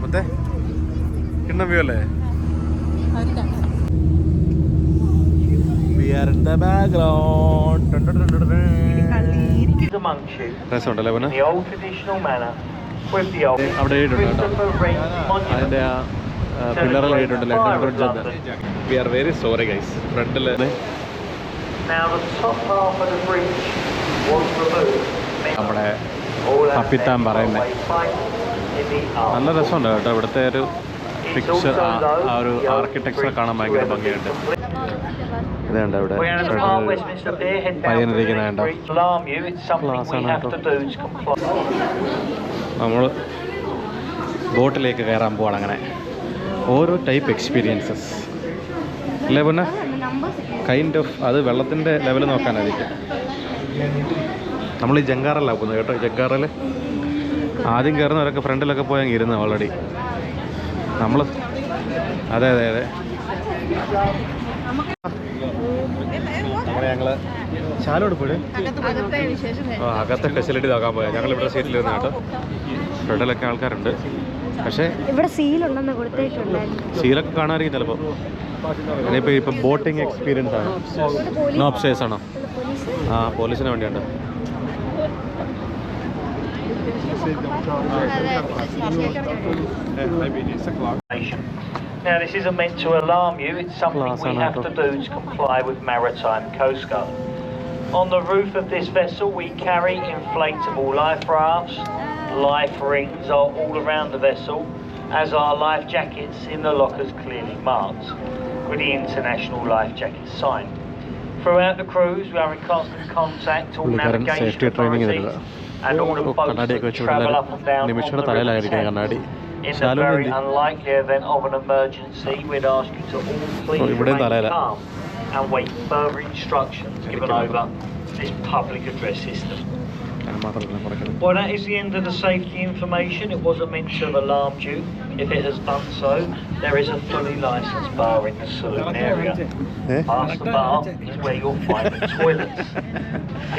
ಮತ್ತೆ കിണ്ണം വ്യൂ അല്ലേ? We are in the background. രസമുണ്ടല്ലേ പിന്നെ? അവിടെ എഴുതിയിട്ടുണ്ട് കേട്ടോ, അതിൻ്റെ ആ പിള്ളേരെല്ലാം എഴുതിയിട്ടുണ്ട് ലണ്ടൻ ബ്രിഡ്ജ് എന്ന്. We are very sorry guys. ഫ്രണ്ടിൽ നമ്മുടെ കപ്പിത്താൻ പറയുന്നത് നല്ല രസമുണ്ട് കേട്ടോ. ഇവിടുത്തെ ഒരു പിക്ചർ, ആ ഒരു ആർക്കിടെക്ചർ കാണാൻ ഭയങ്കര ഭംഗിയുണ്ട്. ഇതുണ്ട് ഇവിടെ പയ്യനിരിക്കുന്ന വേണ്ട ക്ലാസ്സാണ് കേട്ടോ. നമ്മൾ ബോട്ടിലേക്ക് കയറാൻ പോവാണ്. അങ്ങനെ ഓരോ ടൈപ്പ് എക്സ്പീരിയൻസസ് അല്ലേ പിന്നെ കൈൻഡ് ഓഫ് അത് വെള്ളത്തിൻ്റെ ലെവൽ നോക്കാനായിരിക്കും. നമ്മൾ ഈ ജങ്കാറിലാണ് പോകുന്നത് കേട്ടോ. ജങ്കാറിൽ ആദ്യം കയറുന്നവരൊക്കെ ഫ്രണ്ടിലൊക്കെ പോയാൽ ഇരുന്ന് ഓൾറെഡി നമ്മൾ. അതെ അതെ അതെ. അങ്ങനെ ഞങ്ങൾ ശാലോട് പോയി അകത്തെ ഫെസിലിറ്റി നോക്കാൻ പോയാൽ ഞങ്ങളിവിടെ സീറ്റിലിരുന്ന് കേട്ടോ. ഫ്രണ്ടിലൊക്കെ ആൾക്കാരുണ്ട്, പക്ഷേ ഇവിടെ സീലുണ്ടെന്ന് കൊടുത്തിട്ടുണ്ട്. സീലൊക്കെ കാണാമായിരിക്കും ചിലപ്പോൾ. ഇനിയിപ്പോൾ ഇപ്പം ബോട്ടിങ് എക്സ്പീരിയൻസ് ആണ്. നോ അപ്സ്റ്റേഴ്സ് ആണോ? ആ, പോലീസിന് വേണ്ടിയുണ്ട്. Now this isn't meant to alarm you, it's something we have to do to comply with Maritime Coast Guard. On the roof of this vessel we carry inflatable life rafts. Life rings are all around the vessel, as are life jackets in the lockers clearly marked with the International Life Jacket sign. Throughout the cruise we are in constant contact with all navigation authorities and all the boats that travel up and down on the river. In the very unlikely event of an emergency, we'd ask you to all please remain calm and wait further instructions given over this public address system. Well, that is the end of the safety information. It wasn't meant to have alarmed you. If it has done so, there is a fully licensed bar in the saloon area. Past the bar is where you'll find the toilets.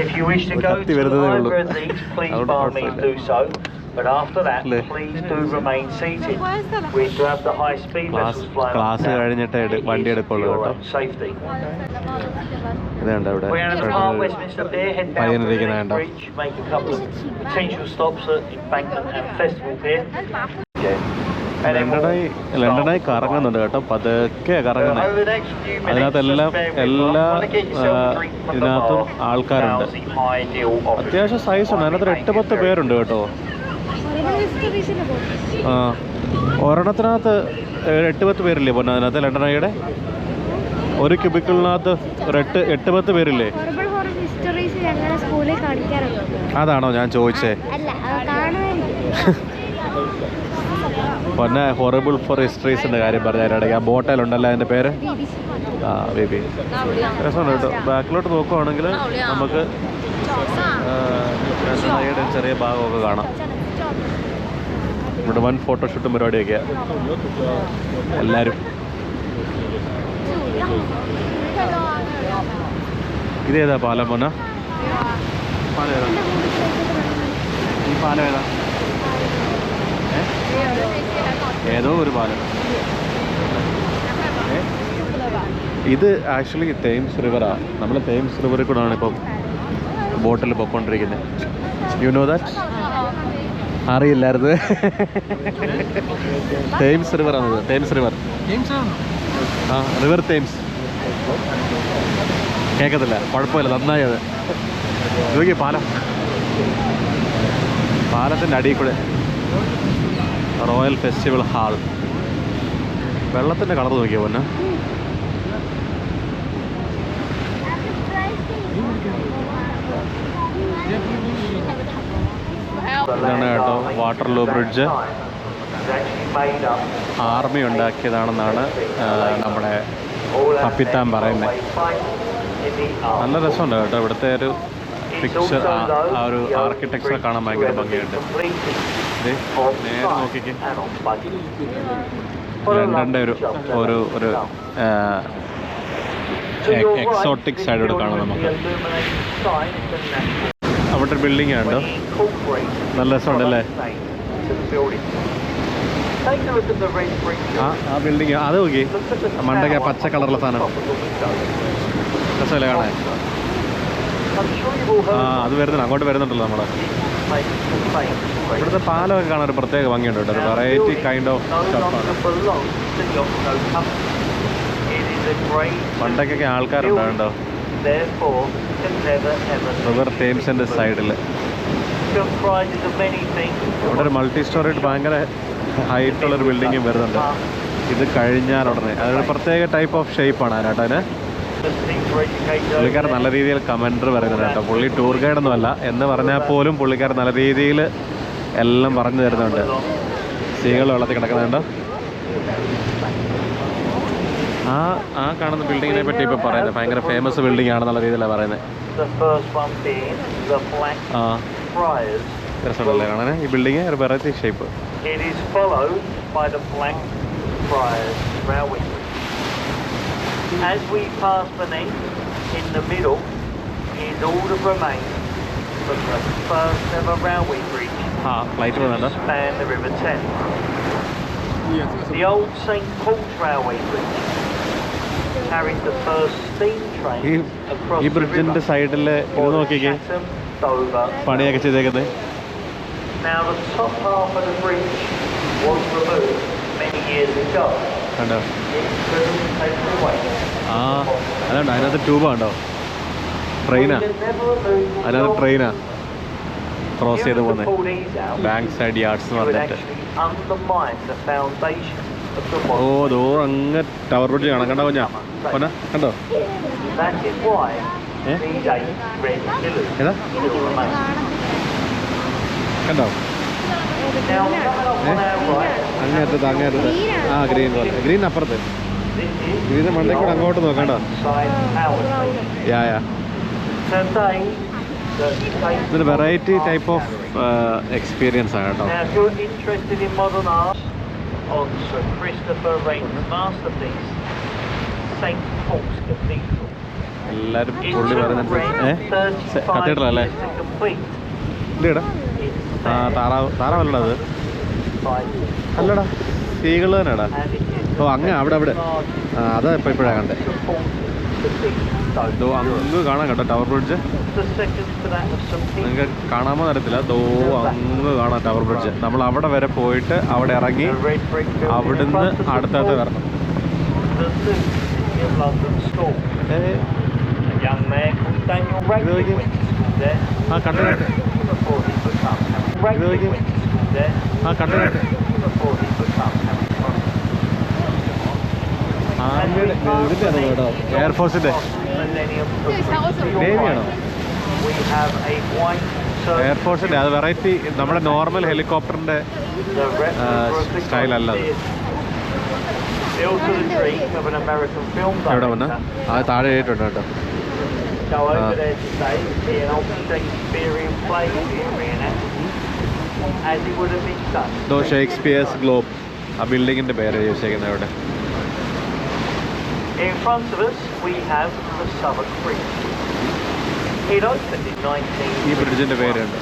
If you wish to go to either of these, please by all means do so. But after that, please do remain seated. We do have the high-speed vessels flying up now. For your own safety. ഇതുണ്ട് ഇവിടെ പയ്യനിരിക്കുന്ന Bridge, make a couple of potential stops at Embankment and Festival Pier. ലണ്ടനായി കറങ്ങുന്നുണ്ട് കേട്ടോ, പതുക്കെ കറങ്ങുന്നത്. അതിനകത്തെല്ലാം എല്ലാ ഇതിനകത്തും ആൾക്കാരുണ്ട്. അത്യാവശ്യം സൈസുണ്ട്. അതിനകത്ത് 8-10 പേരുണ്ട് കേട്ടോ. ആ, ഒരെണ്ണത്തിനകത്ത് 8-10 പേരില്ലേ പൊന്നെ അതിനകത്ത്? ലണ്ടനായിയുടെ ഒരു ക്യൂബിക്കിളിനകത്ത് 8-10 പേരില്ലേ? അതാണോ ഞാൻ ചോദിച്ചേ? പൊന്നെ ഹൊറിബിൾ ഫോർ ഹിസ്റ്ററീസിൻ്റെ കാര്യം പറഞ്ഞതിനിടയ്ക്ക് ആ ബോട്ടലുണ്ടല്ലോ, അതിൻ്റെ പേര് ആ ബേബി. രസമുണ്ട് കേട്ടോ. ബാക്കിലോട്ട് നോക്കുവാണെങ്കിൽ നമുക്ക് ലണ്ടനായിയുടെ ചെറിയ ഭാഗമൊക്കെ കാണാം. ഇവിടെ വൻ ഫോട്ടോഷൂട്ടും പരിപാടിയൊക്കെയാണ് എല്ലാവരും. ഇതേതാ പാലം പോന്ന? പാലം ഏതാ? ഈ പാലം ഏതാ? ഏതോ ഒരു പാലം. ഇത് ആക്ച്വലി തേംസ് റിവറാണ്. നമ്മൾ തേംസ് റിവറിൽ കൂടെയാണ് ഇപ്പം ബോട്ടിൽ പൊയ്ക്കൊണ്ടിരിക്കുന്നത്. You know that? അറിയില്ലായിരുന്നു. തേംസ് റിവറാണത്. Thames river. ആ, റിവർ തേംസ്. കേൾക്കത്തില്ല, കുഴപ്പമില്ല, നന്നായത്. നോക്കിയേ പാലം, പാലത്തിൻ്റെ അടിയിൽ കൂടെ റോയൽ ഫെസ്റ്റിവൽ ഹാൾ. വെള്ളത്തിൻ്റെ കളർ നോക്കിയോ പൊന്നെ? ഇതാണ് കേട്ടോ വാട്ടർലൂ ബ്രിഡ്ജ്. ആർമി ഉണ്ടാക്കിയതാണെന്നാണ് നമ്മുടെ കപ്പിത്താൻ പറയുന്നത്. നല്ല രസമുണ്ട് കേട്ടോ. ഇവിടുത്തെ ഒരു പിക്ചർ, ആ ഒരു ആർക്കിടെക്ചർ കാണാൻ ഭയങ്കര ഭംഗിയുണ്ട്. നേരെ നോക്കിക്കേ, ലണ്ടൻ്റെ ഒരു എക്സോട്ടിക് സൈഡോട് കാണാം നമുക്ക്. അവിടെ ഒരു ബിൽഡിംഗ് ആണ്, നല്ല രസമുണ്ടല്ലേ? Take a look at the red brick building. ആ ബിൽഡിങ് അത് നോക്കി, Look at the മണ്ടയ്ക്ക് tower പച്ച കളറുള്ള on സാധനം, top of the window. രസമല്ലേ കാണാൻ? I'm sure you've all ആ heard അത് വരുന്നുണ്ട്, അങ്ങോട്ട് വരുന്നുണ്ടല്ലോ നമ്മൾ. makes the famous street. ഇവിടുത്തെ പാലമൊക്കെ കാണാൻ ഒരു പ്രത്യേക ഭംഗിയുണ്ട് കേട്ടോ, ഒരു Now, variety building kind of no സ്റ്റഫാണ്. longer belongs to Yocto Company. It is a great പണ്ടൊക്കെ ആൾക്കാരുണ്ടാവുണ്ടോ, therefore can never ever river തേംസിൻ്റെ സൈഡിൽ. comprises of many things. അവിടെ ഒരു മൾട്ടി സ്റ്റോറേഡ് ഭയങ്കര ഹൈറ്റുള്ളൊരു ബിൽഡിങ്ങും വരുന്നുണ്ട്. ഇത് കഴിഞ്ഞാൽ ഉടനെ അതൊരു പ്രത്യേക ടൈപ്പ് ഓഫ് ഷേപ്പാണ് അതിനായിട്ട്. അതിന് പുള്ളിക്കാരൻ നല്ല രീതിയിൽ കമൻറ്റർ പറയുന്നുണ്ട് കേട്ടോ. പുള്ളി ടൂർ ഗൈഡൊന്നും അല്ല എന്ന് പറഞ്ഞാൽ പോലും പുള്ളിക്കാരൻ നല്ല രീതിയിൽ എല്ലാം പറഞ്ഞു തരുന്നുണ്ട്. സ്ത്രീകൾ വെള്ളത്തിൽ കിടക്കുന്നുണ്ട്. ആ കാണുന്ന ബിൽഡിങ്ങിനെ പറ്റി ഇപ്പോൾ പറയുന്നത് ഭയങ്കര ഫേമസ് ബിൽഡിംഗ് ആണെന്നുള്ള രീതിയിലാണ് പറയുന്നത്. ആ രസമുണ്ടല്ലേ കാണാൻ ഈ ബിൽഡിങ്, ഒരു variety shape. It is followed by the Blackfriars Railway Bridge. As we pass beneath, in the middle is all the remains from the first ever railway bridge ആ ഫ്ലൈറ്റ് പോകുന്നുണ്ട്. to span the River Thames. The old St Paul's Railway Bridge carried the first steam train ഈ across ഈ the ബ്രിഡ്ജിൻ്റെ river സൈഡിൽ ഇത് for the നോക്കിക്കേ, Chatham Dover. പണിയൊക്കെ ചെയ്തേക്കുന്നത്. Now the top half of the bridge was removed many years ago. കണ്ടോ? It couldn't take the weight. ആ അതുണ്ട്, അതിനകത്ത് ട്യൂബാണ്ടോ, ട്രെയിനാ, We can never remove അതിനകത്ത് ട്രെയിനാ ക്രോസ് ചെയ്ത് പോകുന്നത്. pull these out. Bank side yards എന്ന് You would പറഞ്ഞിട്ട്. actually undermine the foundation of the ഓ modern. ദോ അങ്ങ് ടവർ ബ്രിഡ്ജ് കാണാം, കണ്ടോ കുഞ്ഞാ പൊന്ന, കണ്ടോ? That is why Eh? these 8 red pillars ഏതാ still remain. കണ്ടോ? Now, on our right, അങ്ങേറ്റത്ത് അങ്ങേറ്റത്ത് ആ ഗ്രീൻ കളർ, ഗ്രീൻ അപ്പുറത്ത്, this is ഗ്രീൻ മണ്ടയ്ക്ക് കൂടെ അങ്ങോട്ട് നോക്കണ്ടോ? side power station. Yeah Today, the ഇതൊരു വെറൈറ്റി ടൈപ്പ് ഓഫ് എക്സ്പീരിയൻസ് ആണ് കേട്ടോ. Now, if you're interested in modern art, on Sir Christopher Wren's masterpiece, St Paul's Cathedral. എല്ലാവരും It പുള്ളി took പറയുന്നുണ്ട്. Wren 35 കത്തീഡ്രൽ അല്ലേ? years to complete. ഇല്ലേടാ, ആ താറാവല്ലടാ അത്, അല്ലടാ സ്ത്രീകൾ തന്നെടാ. ഓ അങ്ങ് അവിടെ അവിടെ, ആ അതാ ഇപ്പോഴാണ് കണ്ടേ. ദോ അങ്ങ് കാണാൻ കേട്ടോ ടവർ ബ്രിഡ്ജ്, നിങ്ങൾക്ക് കാണാമോ അറിയത്തില്ല. ദോ അങ്ങ് കാണാം ടവർ ബ്രിഡ്ജ്. നമ്മൾ അവിടെ വരെ പോയിട്ട് അവിടെ ഇറങ്ങി അവിടുന്ന് അടുത്തടുത്ത് വരണം. ആ കണ്ടു ആ കണ്ടു ഇതിൻ്റെ കേട്ടോ, എയർഫോഴ്സിൻ്റെ നേവിയാണോ? എയർഫോഴ്സിൻ്റെ അത് വെറൈറ്റി, നമ്മുടെ നോർമൽ ഹെലികോപ്റ്ററിൻ്റെ സ്റ്റൈലല്ല അത്. എവിടെ വന്ന് അത് താഴെ ആയിട്ടുണ്ട് കേട്ടോ. Go over there today and see an old Shakespearean play being reenacted as it would have been done. ദോ ഷേക്സ്പിയേഴ്സ് ഗ്ലോബ്, ആ ബിൽഡിങ്ങിൻ്റെ പേര് ചോദിച്ചേക്കുന്നത് അവിടെ. In front of us we have the Southwark Bridge. It opened in 19. ഈ ബ്രിഡ്ജിൻ്റെ പേരുണ്ട്.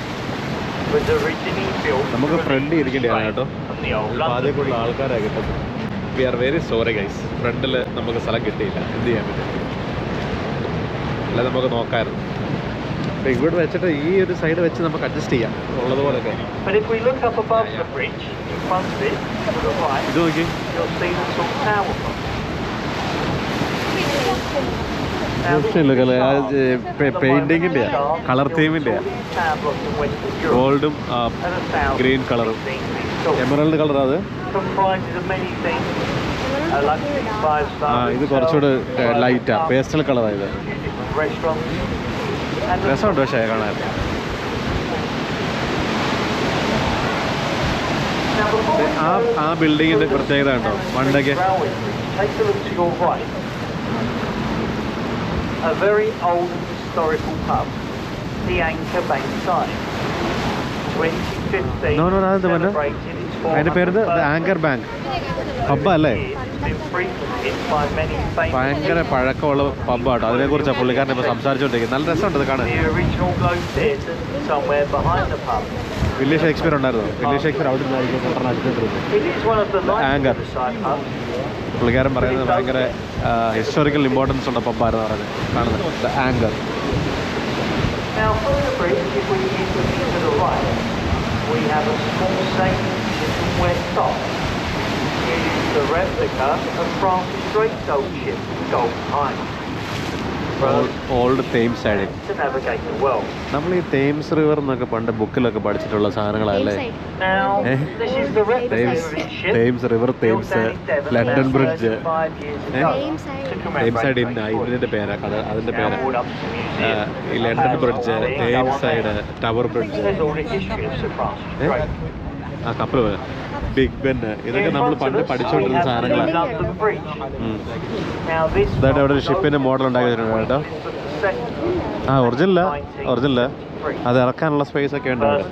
Was originally built നമുക്ക് to ഫ്രണ്ടിൽ release ഇരിക്കേണ്ടതാണ് train കേട്ടോ. from the old ആദ്യം London കൂടുതൽ Bridge. ആൾക്കാരാണ് കിട്ടുന്നത്. We are very sorry guys, ഫ്രണ്ടിൽ നമുക്ക് സ്ഥലം കിട്ടിയില്ല, എന്ത് ചെയ്യാൻ പറ്റും, അല്ല നമുക്ക് നോക്കാമായിരുന്നു. അപ്പോൾ ഇവിടെ വെച്ചിട്ട് ഈ ഒരു സൈഡ് വെച്ച് നമുക്ക് അഡ്ജസ്റ്റ് ചെയ്യാം ഉള്ളതുപോലെയൊക്കെ. But if we look up above the bridge, in front of it, to the right, ഇത് നോക്കി, you'll see the Salt Tower front. പെയിന്റിങ്ങിൻ്റെ കളർ തീമിൻ്റെ ഗോൾഡും ഗ്രീൻ കളറും എമറൽഡ് കളർ. അത് ഇത് കുറച്ചുകൂടെ ലൈറ്റാ, പേസ്റ്റൽ കളറാണ് ഇത്. രസമുണ്ട് പക്ഷേ കാണാൻ. ആ ബിൽഡിങ്ങിൻ്റെ പ്രത്യേകത ഉണ്ടോ മണ്ടയ്ക്ക്? A very old historical pub, the Anchor Bank Sign. 2015 celebrated its 400th അതിൻ്റെ പേര് ആങ്കർ ബാങ്ക് പബ്ബ് അല്ലേ? ഭയങ്കര പഴക്കമുള്ള പബ്ബാട്ടോ. അതിനെക്കുറിച്ചാണ് പുള്ളിക്കാരൻ ഇപ്പോൾ സംസാരിച്ചുകൊണ്ടിരിക്കുന്നത്. നല്ല രസമുണ്ട് ഇത് കാണാൻ. The original Globe Theatre somewhere behind the pub William Shakespeare ഉണ്ടായിരുന്നു. വില്യം ഷേക്സ്പിയർ അവിടെ നിന്നായിരിക്കും കൊണ്ടറിന് അടിച്ചിട്ടിരുന്നത്. It is one of the Anger. side pubs. പുള്ളിക്കാരൻ പറയുന്നത് ഭയങ്കര ഹിസ്റ്റോറിക്കൽ ഇമ്പോർട്ടൻസ് ഉള്ള പബ്ബായിരുന്നു പറയുന്നത്. കാണുന്നത് the anchor. Now from the bridge, if we enter to the right, we have a small saint in West Top. It is the replica of Francis Drake's old ship, Golden Hind. Old Thames side. To navigate the world. നമ്മൾ ഈ Thames river എന്നൊക്കെ പണ്ട് ബുക്കിലൊക്കെ പഠിച്ചിട്ടുള്ള സാധനങ്ങളല്ലേ? Now, this is the replica of his ship. Thames river, Thames, London bridge. Thames side ഇതിന്റെ പേരാ കഥ, അതിന്റെ പേരാ ഈ London bridge, Thames side, tower bridge, ആ കപ്പൽ ബിഗ് ബെൻ, ഇതൊക്കെ നമ്മൾ പണ്ട് പഠിച്ചുകൊണ്ടിരുന്ന സാധനങ്ങളാണ്. ഇതായിട്ട് അവിടെ ഒരു ഷിപ്പിന്റെ മോഡൽ ഉണ്ടാക്കി തരുന്നുണ്ട് കേട്ടോ. ആ ഒറിജിനല്ല അത് ഇറക്കാനുള്ള സ്പേസ് ഒക്കെ ഉണ്ട് അവിടെ.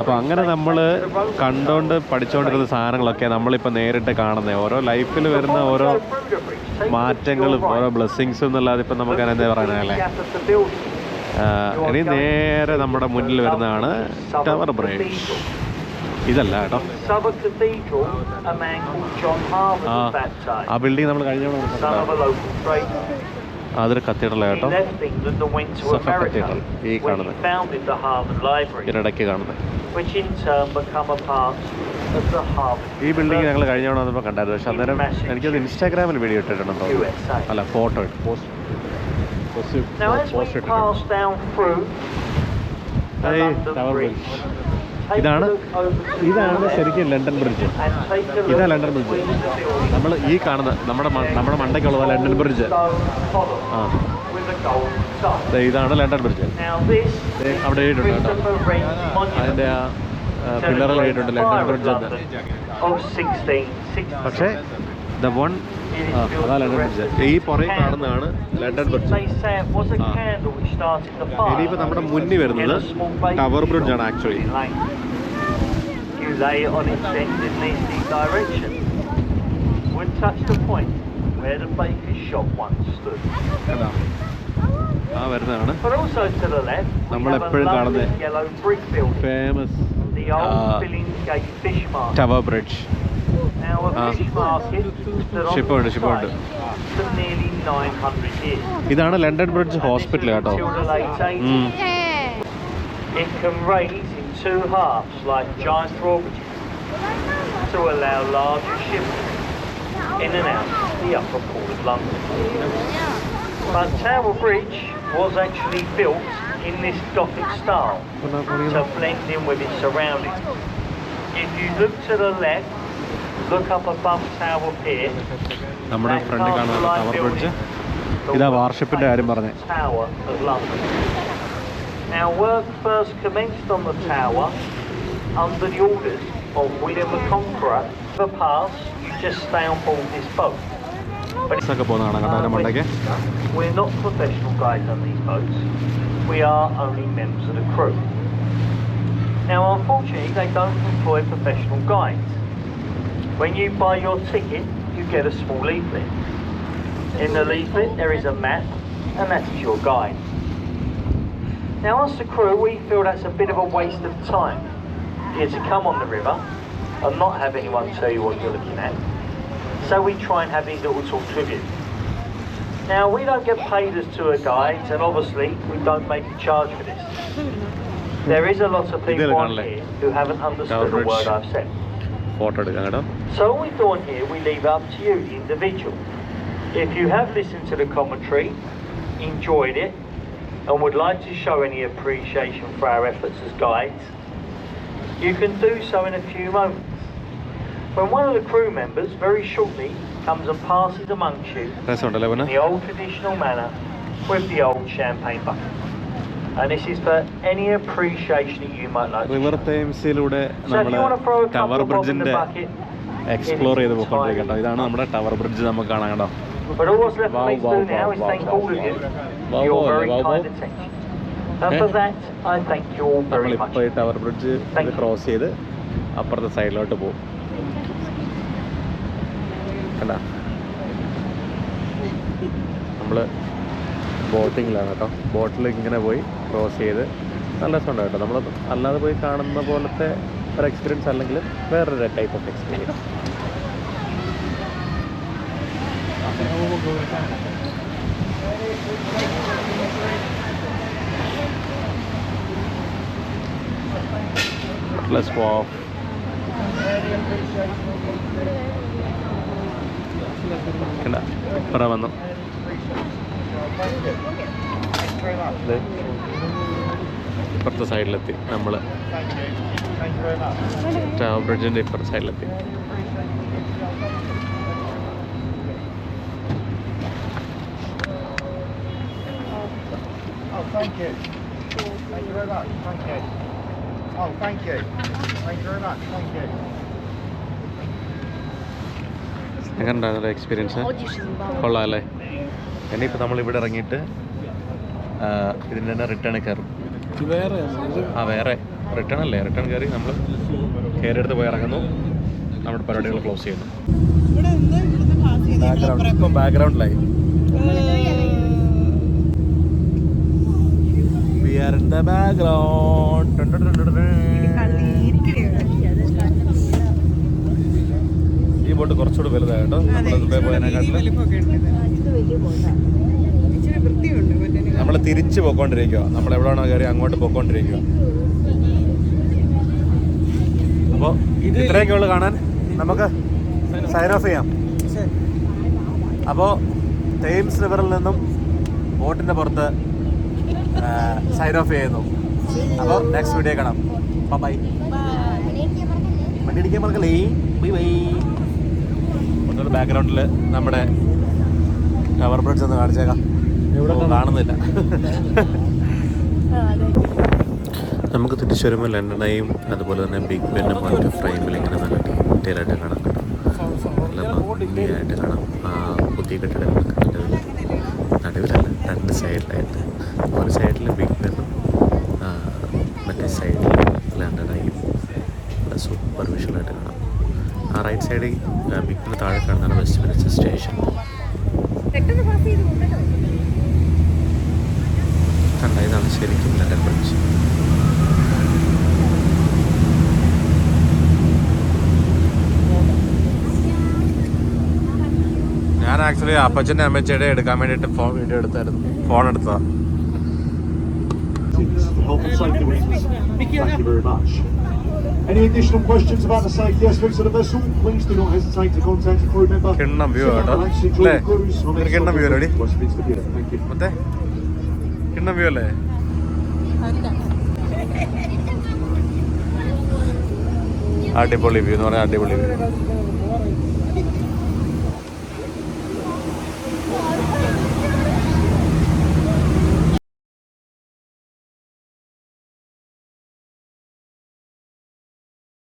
അപ്പോൾ അങ്ങനെ നമ്മൾ കണ്ടുകൊണ്ട് പഠിച്ചുകൊണ്ടിരുന്ന സാധനങ്ങളൊക്കെ നമ്മളിപ്പോൾ നേരിട്ട് കാണുന്നത്. ഓരോ ലൈഫിൽ വരുന്ന ഓരോ മാറ്റങ്ങളും ഓരോ ബ്ലെസ്സിങ്സും എന്നല്ലാതെ ഇപ്പം നമുക്ക് എന്താ പറയാനല്ലേ. ഇനി നേരെ നമ്മുടെ മുന്നിൽ വരുന്നതാണ് ടവർ ബ്രിഡ്ജ്. ഇതല്ല കേട്ടോ, ആ ബിൽഡിംഗ് നമ്മൾ കഴിഞ്ഞ അതൊരു കത്തീഡ്രൽ കേട്ടോ. സഫ കത്തീഡ്രൽ ഈ കാണുന്നത്, ഇതിനിടയ്ക്ക് കാണുന്നത്. ഈ ബിൽഡിംഗ് ഞങ്ങൾ കഴിഞ്ഞ തവണ വന്നപ്പോൾ കണ്ടായിരുന്നു. പക്ഷെ അന്നേരം എനിക്കത് ഇൻസ്റ്റാഗ്രാമിൽ വീഡിയോ ഇട്ടിട്ടുണ്ടോ, അല്ല ഫോട്ടോ പോസ്റ്റ് ഇതാണ് ശരിക്കും ലണ്ടൻ ബ്രിഡ്ജ്. ഇതാ ലണ്ടൻ ബ്രിഡ്ജ്. നമ്മൾ ഈ കാണുന്ന നമ്മുടെ മണ്ടയ്ക്കുള്ളത് ലണ്ടൻ ബ്രിഡ്ജ്. ആ ഇതാണ് ലണ്ടൻ ബ്രിഡ്ജ്. അവിടെ എഴുതിയിട്ടുണ്ട് കേട്ടോ, അതിൻ്റെ ആ പില്ലറിൽ എഴുതിയിട്ടുണ്ട് ലണ്ടൻ ബ്രിഡ്ജ് എന്ന്. പക്ഷേ ദ വൺ അതാ ലണ്ടൻ ബ്രിഡ്ജ്. ഈ പുറകെ കാണുന്നതാണ് ലണ്ടൻ ബ്രിഡ്ജ്. ഇനിയിപ്പോൾ നമ്മുടെ മുന്നിൽ വരുന്നത് ടവർ ബ്രിഡ്ജ് ആണ് ആക്ച്വലി. ആ വരുന്നതാണ് നമ്മളെപ്പോഴും കാണുന്നത് ഫേമസ് ടവർ ബ്രിഡ്ജ്. ഷിപ്പുണ്ട്. ഇതാണ് ലണ്ടൻ ബ്രിഡ്ജ് ഹോസ്പിറ്റൽ കേട്ടോ. It can raise in two halves like giant drawbridges to allow larger ships in and out the upper port of London. But Tower Bridge was actually built in this Gothic style to blend in with its surroundings. If you look to the left, look up above Tower Pier, നമ്മുടെ front കാണുന്ന tower bridge. ഇതാ വാർഷിപ്പിന്റെ കാര്യം പറഞ്ഞേ. Tower of London. Now work first commenced on the tower under the orders of William the Conqueror. For the pass, you just stay on board this boat. We're not professional guides on these boats. We are only members of the crew. Now unfortunately they don't employ professional guides. When you buy your ticket, you get a small leaflet. In the leaflet there is a map, and that is your guide. Now as the crew, we feel that's a bit of a waste of time here to come on the river and not have anyone tell you what you're looking at. So we try and have these little talks with you. Now we don't get paid as tour guides, and obviously we don't make a charge for this. There is a lot of people on here who haven't understood a word I've said. So what we do on here, we leave up to you, the individual. If you have listened to the commentary, enjoyed it, and would like to show any appreciation for our efforts as guides, you can do so in a few moments. When one of the crew members very shortly comes and passes amongst you in the old traditional manner with the old champagne bucket. And this is for any appreciation that you might like to show. So if you want to throw a couple of bob in the bucket, explore ചെയ്ത് പോയിക്കൊണ്ടിരിക്കട്ടോ. ഇതാണ് നമ്മുടെ tower bridge നമുക്ക് കാണാൻ കേട്ടോ. But all what's left for me to do now is thank all of you for your very kind attention. And for that, I thank you all very much. നമ്മളിപ്പോൾ ഈ tower bridge cross ചെയ്ത് അപ്പുറത്തെ സൈഡിലോട്ട് പോകും. കണ്ടാ, നമ്മൾ ബോട്ടിങ്ങിലാണ് കേട്ടോ. ബോട്ടിൽ ഇങ്ങനെ പോയി ക്രോസ് ചെയ്ത് നല്ല രസമുണ്ട് കേട്ടോ. നമ്മൾ അല്ലാതെ പോയി കാണുന്ന പോലത്തെ ഒരു എക്സ്പീരിയൻസ് അല്ലെങ്കിൽ വേറൊരു ടൈപ്പ് ഓഫ് എക്സ്പീരിയൻസ്. പ്ലസ് വാഫ് പറ വന്നു. ഇപ്പുറത്തെ സൈഡിലെത്തി നമ്മൾ. ടവർ ബ്രിഡ്ജിൻ്റെ ഇപ്പുറത്തെ സൈഡിലെത്തി. Thank you. Thank you very much. Thank you. Oh, thank you. Thank you very much. Thank you. എങ്ങനെ ഉണ്ടായിരുന്നല്ലോ എക്സ്പീരിയൻസ്? കൊള്ളാം അല്ലേ? ഇനിയിപ്പോൾ നമ്മളിവിടെ ഇറങ്ങിയിട്ട് ഇതിൻ്റെ തന്നെ റിട്ടേൺ കയറും. വേറെ റിട്ടേൺ അല്ലേ? റിട്ടേൺ കയറി നമ്മൾ കയറിയെടുത്ത് പോയി ഇറങ്ങുന്നു. നമ്മുടെ പരിപാടികൾ ക്ലോസ് ചെയ്യുന്നു. ഇപ്പം ബാക്ക്ഗ്രൗണ്ടിലായി. We are in the background. ഈ ബോട്ട് കുറച്ചുകൂടി വലുതാണ് കേട്ടോ. നമ്മൾ തിരിച്ച് പോയിക്കൊണ്ടിരിക്കുക. നമ്മൾ എവിടെയാണോ കയറി അങ്ങോട്ട് പോയിക്കൊണ്ടിരിക്കുക. അപ്പോൾ ഇത്രയൊക്കെ ഉള്ളു കാണാൻ. നമുക്ക് സൈൻ ഓഫ് ചെയ്യാം. അപ്പോൾ തേംസ് റിവറിൽ നിന്നും ബോട്ടിൻ്റെ പുറത്ത് സൈൻ ഓഫ് ചെയ്യുന്നു. അപ്പോൾ നെക്സ്റ്റ് വീഡിയോ കാണാം. ബൈ. വണ്ടി അടിക്കാൻ മറക്കല്ലേ. Bye bye. ഒന്നുകൂടെ ബാക്ക്ഗ്രൗണ്ടിൽ നമ്മുടെ ടവർ ബ്രിഡ്ജ് ഒന്ന് കാണിച്ചേക്കാം. കാണുന്നില്ല. നമുക്ക് തിരിച്ചു വരുമ്പോൾ ലണ്ടനെയും അതുപോലെ തന്നെ ബിഗ് ബെന്നും പോലത്തെ ഫ്രെയിമിൽ ഇങ്ങനെ നല്ല ഡീറ്റെയിൽ ആയിട്ട് കാണാൻ പറ്റും. നല്ല ഭംഗിയായിട്ട് കാണാം. പുതിയ കെട്ടിടങ്ങളൊക്കെ നടുവിലല്ല, രണ്ട് സൈഡിലായിട്ട്. ഒരു സൈഡിൽ ബിഗ് ബെന്നും മറ്റേ സൈഡിൽ ലണ്ടനായും നല്ല സൂപ്പർ വിഷ്വലായിട്ട് കാണാം. ആ റൈറ്റ് സൈഡിൽ ബിഗ് ബെന്ന് താഴെ കാണുന്നതാണ് വെസ്റ്റ് മിനിസ്റ്റർ സ്റ്റേഷൻ. കണ്ട, ഇതാണ് ശരിക്കും ലണ്ടൻ ബ്രിഡ്ജ്. ഞാൻ ആക്ച്വലി അപ്പച്ചൻ്റെ അമ്മച്ചയുടെ എടുക്കാൻ വേണ്ടിയിട്ട് വീഡിയോ എടുത്തായിരുന്നു. ഫോൺ എടുത്തതാണ്. Thank you very much. Any additional questions about the safety aspects of the vessel? Please do not hesitate to contact a crew member. Kinnam view കേട്ടോ അല്ലേ? കിണ്ണം വ്യൂ അല്ലേ? മറ്റേ കിണ്ണം വ്യൂ അല്ലേ? അടിപൊളി വ്യൂ എന്ന് പറഞ്ഞാൽ അടിപൊളി വ്യൂ.